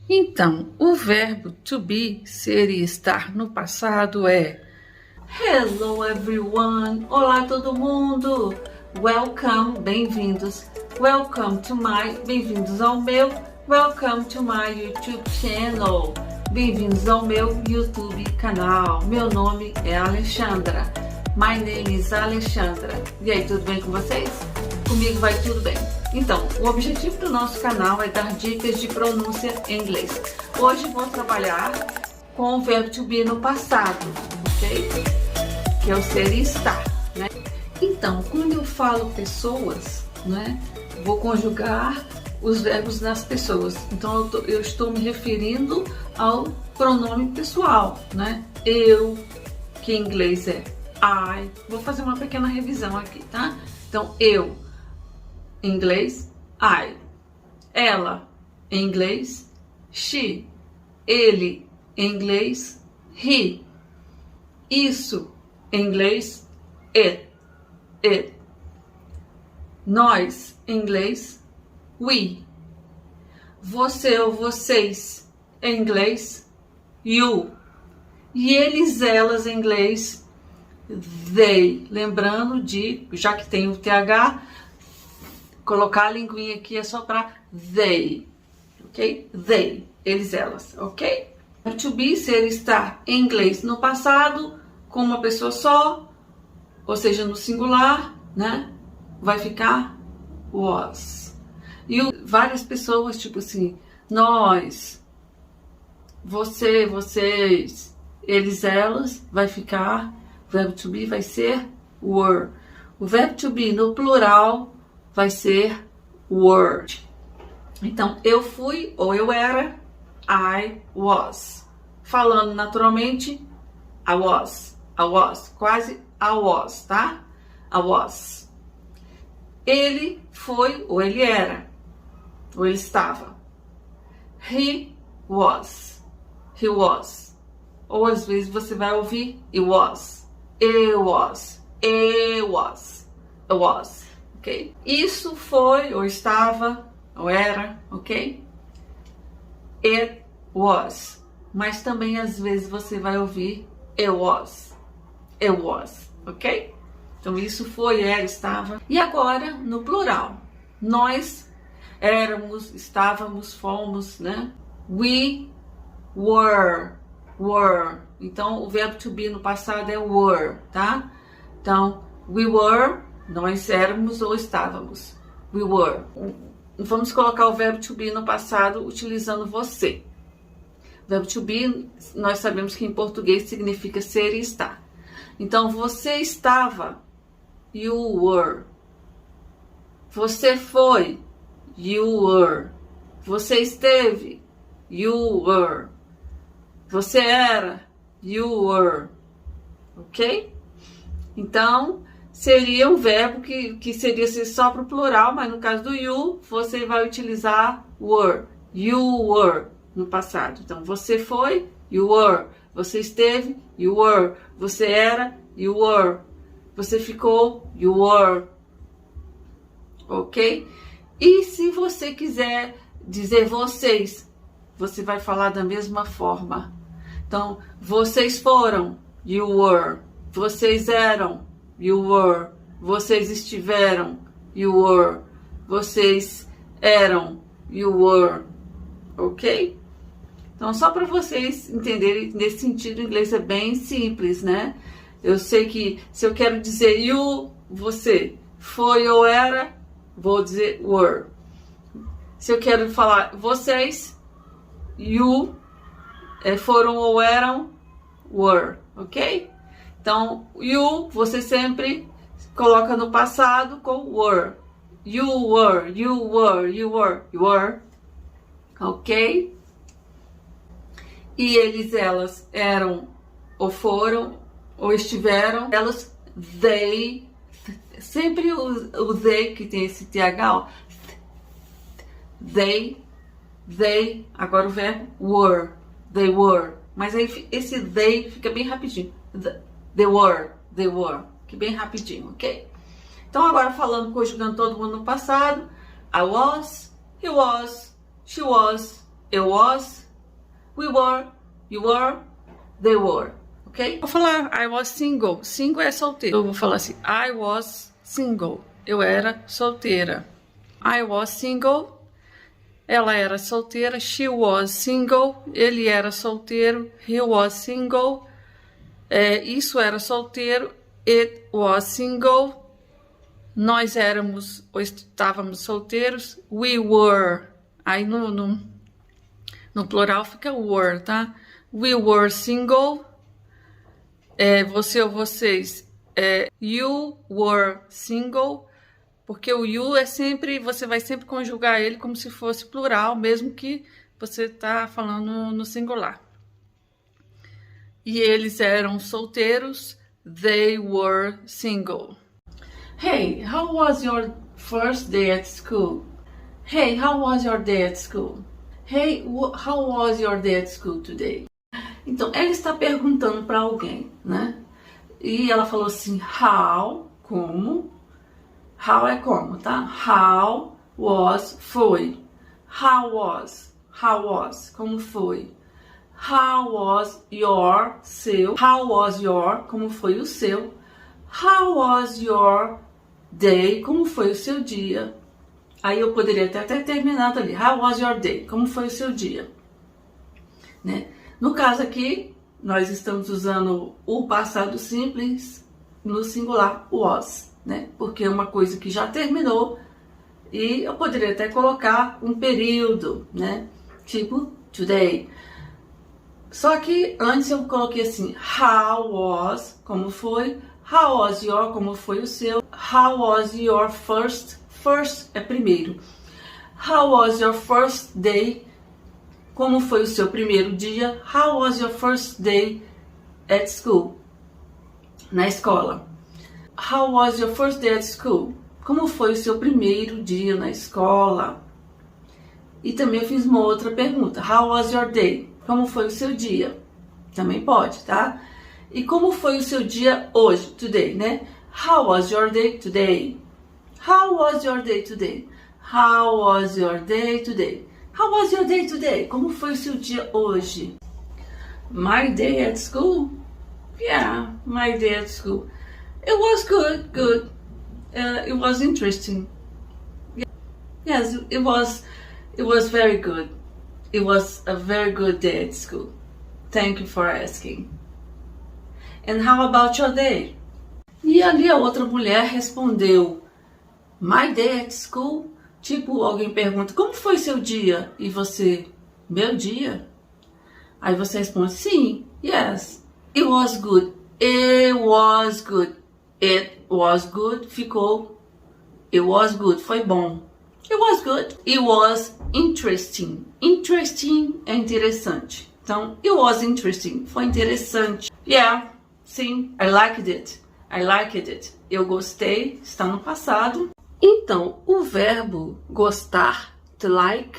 Então, o verbo to be, ser e estar no passado é Hello everyone! Olá todo mundo! Welcome, bem-vindos! Welcome to my, bem-vindos ao meu, welcome to my YouTube channel! Bem-vindos ao meu YouTube canal. Meu nome é Alexandra. My name is Alexandra. E aí, tudo bem com vocês? Comigo vai tudo bem. Então, o objetivo do nosso canal é dar dicas de pronúncia em inglês. Hoje vou trabalhar com o verbo to be no passado, ok? Que é o ser e estar, né? Então, quando eu falo pessoas, né, vou conjugar os verbos nas pessoas. Então, eu estou me referindo ao pronome pessoal, né? Eu, que em inglês é I. Vou fazer uma pequena revisão aqui, tá? Então, eu, em inglês, I. Ela, em inglês, she. Ele, em inglês, he. Isso, em inglês, it. It. Nós, em inglês, we. Você ou vocês, em inglês, you. E eles, elas, em inglês, they. Lembrando de, já que tem o TH, colocar a linguinha aqui é só para they, ok? They, eles, elas, ok? To be, ser, estar em inglês no passado, com uma pessoa só, ou seja, no singular, né? Vai ficar was. E várias pessoas, tipo assim, nós, você, vocês, eles, elas, vai ficar, o verbo to be vai ser were. O verbo to be no plural vai ser were. Então, eu fui ou eu era, I was. Falando naturalmente, I was, quase I was, tá? I was. Ele foi ou ele era, ou ele estava. He was. Ou às vezes você vai ouvir it was. Ok? Isso foi, ou estava, ou era, ok? It was. Mas também às vezes você vai ouvir it was, ok? Então isso foi, era, estava. E agora no plural. Nós éramos, estávamos, fomos, né? We were. Então o verbo to be no passado é were, tá? Então we were, nós éramos ou estávamos. We were. Vamos colocar o verbo to be no passado utilizando você. O verbo to be, nós sabemos que em português significa ser e estar. Então, você estava, you were. Você foi, you were. Você esteve, you were. Você era, you were. Ok? Então, seria um verbo que seria só para o plural, mas no caso do you, você vai utilizar were. You were no passado. Então, você foi, you were. Você esteve, you were. Você era, you were. Você ficou, you were. Ok? E se você quiser dizer vocês, você vai falar da mesma forma. Então, vocês foram, you were. Vocês eram, you were. Vocês estiveram, you were. Vocês eram, you were. Ok? Então, só para vocês entenderem, nesse sentido, o inglês é bem simples, né? Eu sei que se eu quero dizer you, você, foi ou era, vou dizer were. Se eu quero falar vocês, you, foram ou eram, were, ok? Então, you, você sempre coloca no passado com were. You were, you were, you were, you were. Ok? E eles, elas eram, ou foram, ou estiveram. Elas, they. Sempre o they que tem esse TH, ó. They. Agora o verbo were. They were. Mas aí esse they fica bem rapidinho. They were. Que bem rapidinho, ok? Então agora conjugando todo mundo no passado. I was, he was, she was, eu was, we were, you were, they were, ok? Vou falar I was single. Single é solteiro. Eu vou falar assim, I was single. Eu era solteira. I was single. Ela era solteira. She was single. Ele era solteiro. He was single. Isso era solteiro. It was single. Nós éramos ou estávamos solteiros. We were. Aí no plural fica were, tá? We were single. Você ou vocês. You were single. Porque o you é sempre, você vai sempre conjugar ele como se fosse plural, mesmo que você tá falando no singular. E eles eram solteiros. They were single. Hey, how was your first day at school? Hey, how was your day at school? Hey, how was your day at school today? Então, ela está perguntando para alguém, né? E ela falou assim, how, como. How é como, tá? How was, foi. How was, como foi. How was your, seu. How was your, como foi o seu. How was your day, como foi o seu dia. Aí eu poderia até ter terminado ali. How was your day, como foi o seu dia. Né? No caso aqui, nós estamos usando o passado simples no singular was. Né? Porque é uma coisa que já terminou e eu poderia até colocar um período, né? Tipo today. Só que antes eu coloquei assim, how was, como foi, how was your, como foi o seu, how was your first é primeiro, how was your first day, como foi o seu primeiro dia, how was your first day at school, na escola. How was your first day at school? Como foi o seu primeiro dia na escola? E também eu fiz uma outra pergunta. How was your day? Como foi o seu dia? Também pode, tá? E como foi o seu dia hoje? Today, né? How was your day today? How was your day today? How was your day today? How was your day today? Como foi o seu dia hoje? My day at school? Yeah, my day at school. It was good. It was interesting. Yes, it was very good. It was a very good day at school. Thank you for asking. And how about your day? E ali a outra mulher respondeu, my day at school? Tipo, alguém pergunta, como foi seu dia? E você, meu dia? Aí você responde, sim, yes, it was good. It was good. It was good, ficou, it was good, foi bom. It was good. It was interesting. Interesting é interessante. Então, it was interesting, foi interessante. Yeah, sim, I liked it. I liked it. Eu gostei, está no passado. Então, o verbo gostar, to like,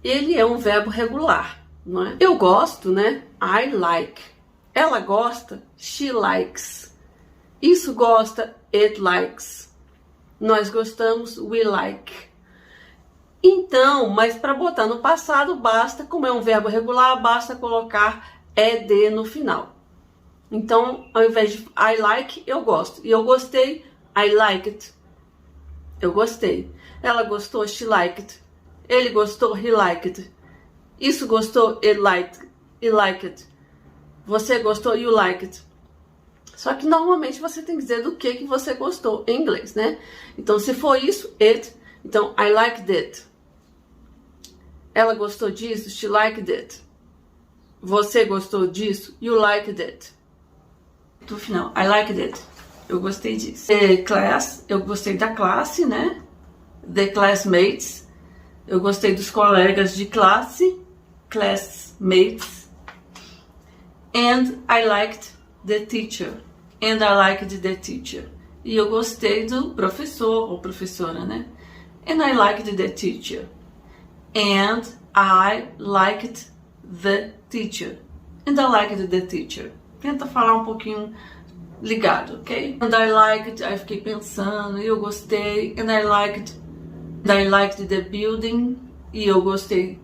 ele é um verbo regular, não é? Eu gosto, né? I like. Ela gosta, she likes. Isso gosta, it likes. Nós gostamos, we like. Então, mas para botar no passado, basta, como é um verbo regular, basta colocar ed no final. Então, ao invés de I like, eu gosto. E eu gostei, I liked. Eu gostei. Ela gostou, she liked. Ele gostou, he liked. Isso gostou, it liked. Você gostou, you liked. Só que normalmente você tem que dizer do que você gostou em inglês, né? Então, se for isso, it. Então, I liked it. Ela gostou disso, she liked it. Você gostou disso, you liked it. No final, I liked it. Eu gostei disso. Class, eu gostei da classe, né? The classmates. Eu gostei dos colegas de classe. Classmates. And I liked the teacher. And I liked the teacher. E eu gostei do professor ou professora, né? And I liked the teacher. And I liked the teacher. And I liked the teacher. Tenta falar um pouquinho ligado, ok? And I liked, aí fiquei pensando, e eu gostei. And I liked the building. E eu gostei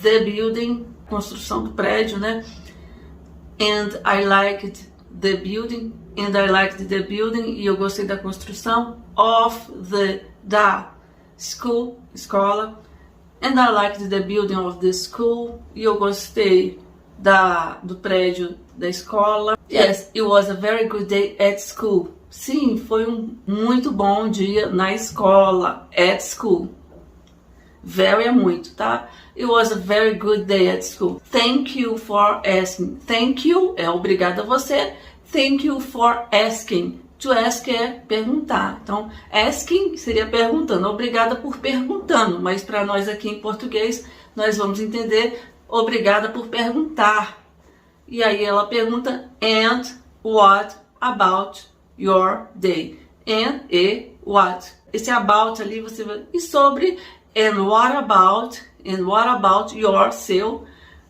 the building, construção do prédio, né? And I liked the building, and I liked the building, e eu gostei da construção, of da school, escola, and I liked the building of the school, e eu gostei do prédio da escola. Yes, it was a very good day at school. Sim, foi um muito bom dia na escola, at school. Very é muito, tá? It was a very good day at school. Thank you for asking. Thank you é obrigado a você. Thank you for asking. To ask é perguntar. Então, asking seria perguntando. Obrigada por perguntando. Mas para nós aqui em português, nós vamos entender obrigada por perguntar. E aí ela pergunta, and what about your day? And e what? Esse about ali você vai... E sobre... And what about your seu,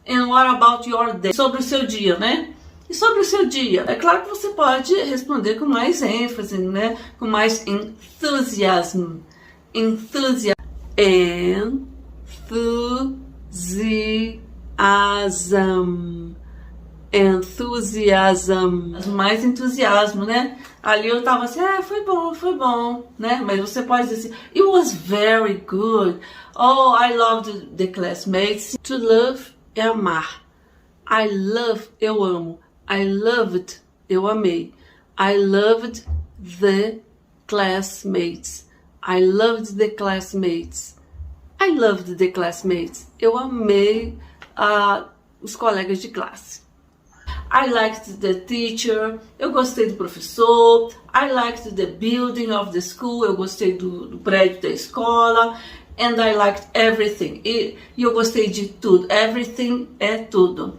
and what about your day? Sobre o seu dia, né? E sobre o seu dia? É claro que você pode responder com mais ênfase, né? Com mais enthusiasm. Enthusiasm. Enthusiasm. Mais entusiasmo, né? Ali eu tava assim, foi bom, né? Mas você pode dizer assim, it was very good. Oh, I loved the classmates. To love é amar. I love, eu amo. I loved, eu amei. I loved the classmates. I loved the classmates. I loved the classmates. Eu amei os colegas de classe. I liked the teacher. Eu gostei do professor. I liked the building of the school. Eu gostei do prédio da escola. And I liked everything. E eu gostei de tudo. Everything é tudo.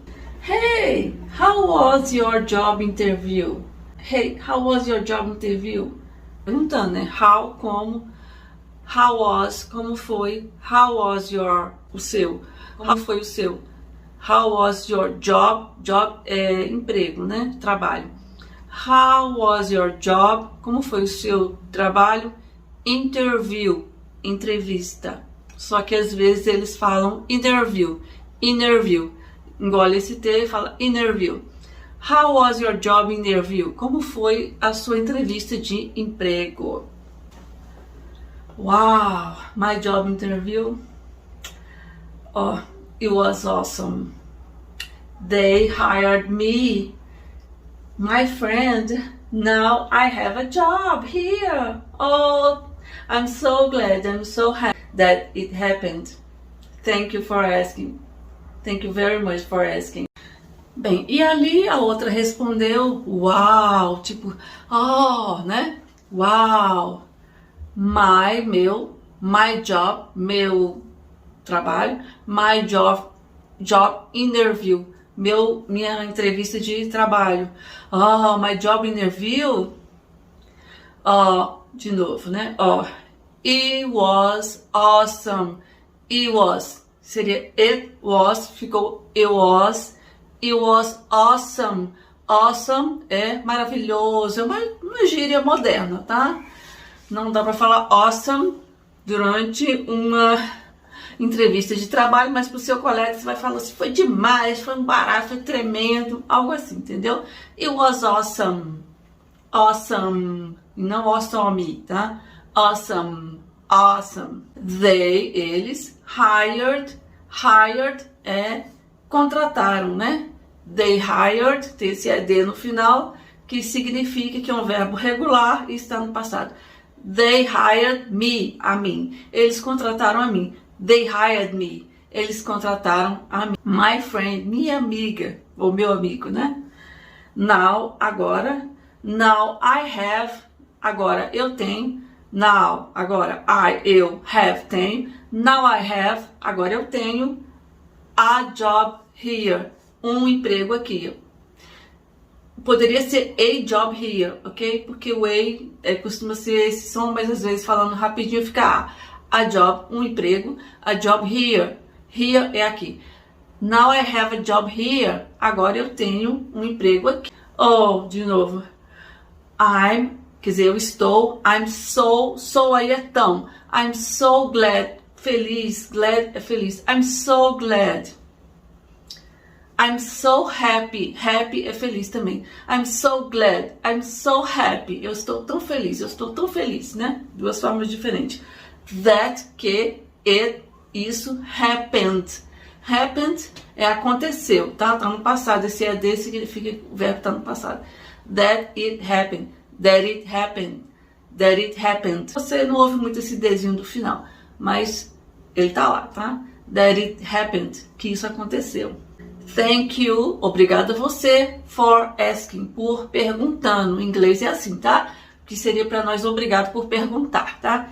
Hey, how was your job interview? Hey, how was your job interview? Perguntando, né? How, como. How was, como foi. How was o seu. Como foi o seu. How was your job? Job é emprego, né? Trabalho. How was your job? Como foi o seu trabalho? Interview, entrevista. Só que às vezes eles falam interview. Engole esse T e fala interview. How was your job interview? Como foi a sua entrevista de emprego? Wow, my job interview. Oh, it was awesome. They hired me. My friend, now I have a job here. Oh, I'm so glad. I'm so happy that it happened. Thank you for asking. Thank you very much for asking. Bem, e ali a outra respondeu, uau, tipo, oh, né? Uau. My job, meu trabalho, my job interview, minha entrevista de trabalho. Oh, my job interview. Oh, de novo, né? Oh, it was awesome. It was, seria it was, ficou it was awesome. Awesome é maravilhoso, é uma gíria moderna, tá? Não dá pra falar awesome durante uma entrevista de trabalho, mas pro seu colega você vai falar assim, foi demais, foi um barato, foi tremendo, algo assim, entendeu? It was awesome. Awesome. Não awesome, tá? Awesome. Awesome. They, eles, hired é contrataram, né? They hired, tem esse ED no final, que significa que é um verbo regular e está no passado. They hired me, a mim. Eles contrataram a mim. They hired me. Eles contrataram a mim. My friend, minha amiga, ou meu amigo, né? Now, agora. Now I have, agora eu tenho. Now, agora eu have, tenho. Now I have, agora eu tenho. A job here, um emprego aqui. Poderia ser a job here, ok? Porque o a costuma ser esse som, mas às vezes falando rapidinho fica a job, um emprego. A job here, here é aqui. Now I have a job here, agora eu tenho um emprego aqui. Oh, de novo. Quer dizer, eu estou, I'm so aí é tão. I'm so glad, feliz, glad é feliz. I'm so glad. I'm so happy. Happy é feliz também. I'm so glad. I'm so happy. Eu estou tão feliz. Eu estou tão feliz, né? Duas formas diferentes. That, que, isso, happened. Happened é aconteceu, tá? Tá no passado. Esse ED significa que o verbo tá no passado. That it happened. That it happened. That it happened. Você não ouve muito esse Dzinho do final, mas ele tá lá, tá? That it happened. Que isso aconteceu. Thank you, obrigado a você, for asking, por perguntando. Em inglês é assim, tá? Que seria para nós obrigado por perguntar, tá?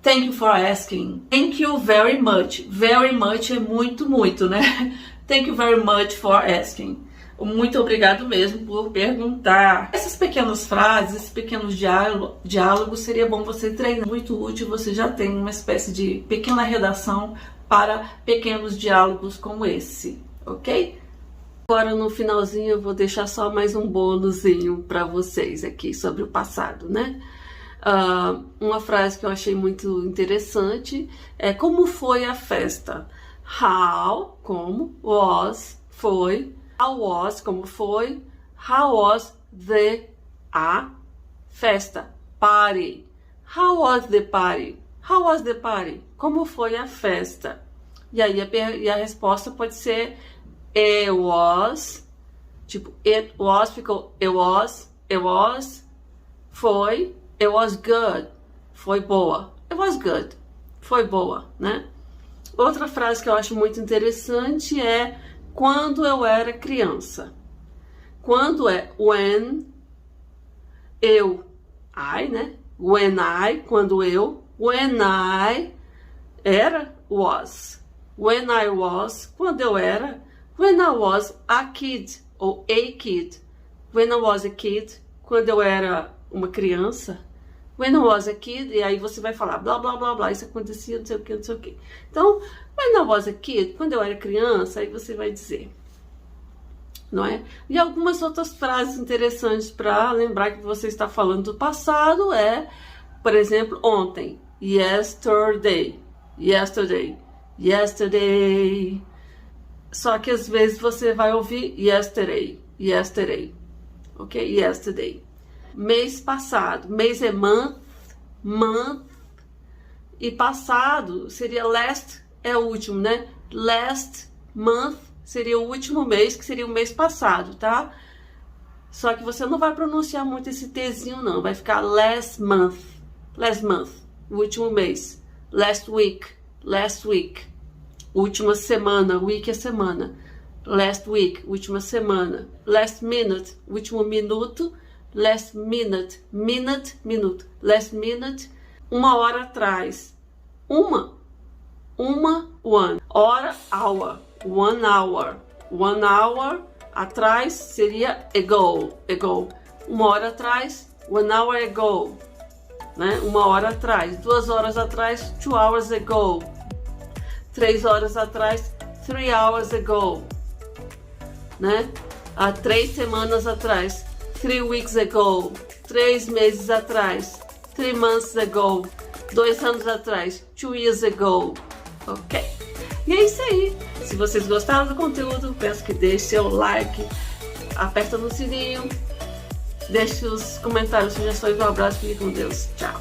Thank you for asking. Thank you very much. Very much é muito, muito, né? Thank you very much for asking. Muito obrigado mesmo por perguntar. Essas pequenas frases, esses pequenos diálogos, seria bom você treinar. Muito útil, você já tem uma espécie de pequena redação para pequenos diálogos como esse. Ok? Agora no finalzinho eu vou deixar só mais um bônusinho para vocês aqui sobre o passado, né? Uma frase que eu achei muito interessante é: como foi a festa? How, como, was, foi, how was, como foi, how was a festa, party, how was the party, how was the party, como foi a festa? E aí a resposta pode ser it was, tipo, it was, ficou it was, foi, it was good, foi boa, it was good, foi boa, né? Outra frase que eu acho muito interessante é quando eu era criança. Quando é when, eu, I, né? When I, quando eu, when I era, was. When I was, quando eu era. When I was a kid, ou a kid. When I was a kid, quando eu era uma criança. When I was a kid, e aí você vai falar blá, blá, blá, blá, isso acontecia, não sei o que, não sei o que. Então, when I was a kid, quando eu era criança, aí você vai dizer, não é? E algumas outras frases interessantes para lembrar que você está falando do passado é, por exemplo, ontem. Yesterday, yesterday, yesterday. Só que às vezes você vai ouvir yesterday, yesterday, ok? Yesterday. Mês passado, mês é month, month. E passado seria last, é o último, né? Last month seria o último mês, que seria o mês passado, tá? Só que você não vai pronunciar muito esse Tzinho, não. Vai ficar last month, o último mês. Last week, última semana, week é semana. Last week, última semana. Last minute, último minuto. Last minute, minuto. Last minute, uma hora atrás. Uma, one. Hora, hour. 1 hour. 1 hour atrás seria ago. Uma hora atrás, 1 hour ago. Né? Uma hora atrás. 2 horas atrás, 2 hours ago. 3 horas atrás, 3 hours ago. Né? Há 3 semanas atrás, 3 weeks ago. 3 meses atrás, 3 months ago. 2 anos atrás, 2 years ago. Ok? E é isso aí. Se vocês gostaram do conteúdo, peço que deixe seu like, aperta no sininho, deixe os comentários, sugestões, um abraço, fique com Deus. Tchau.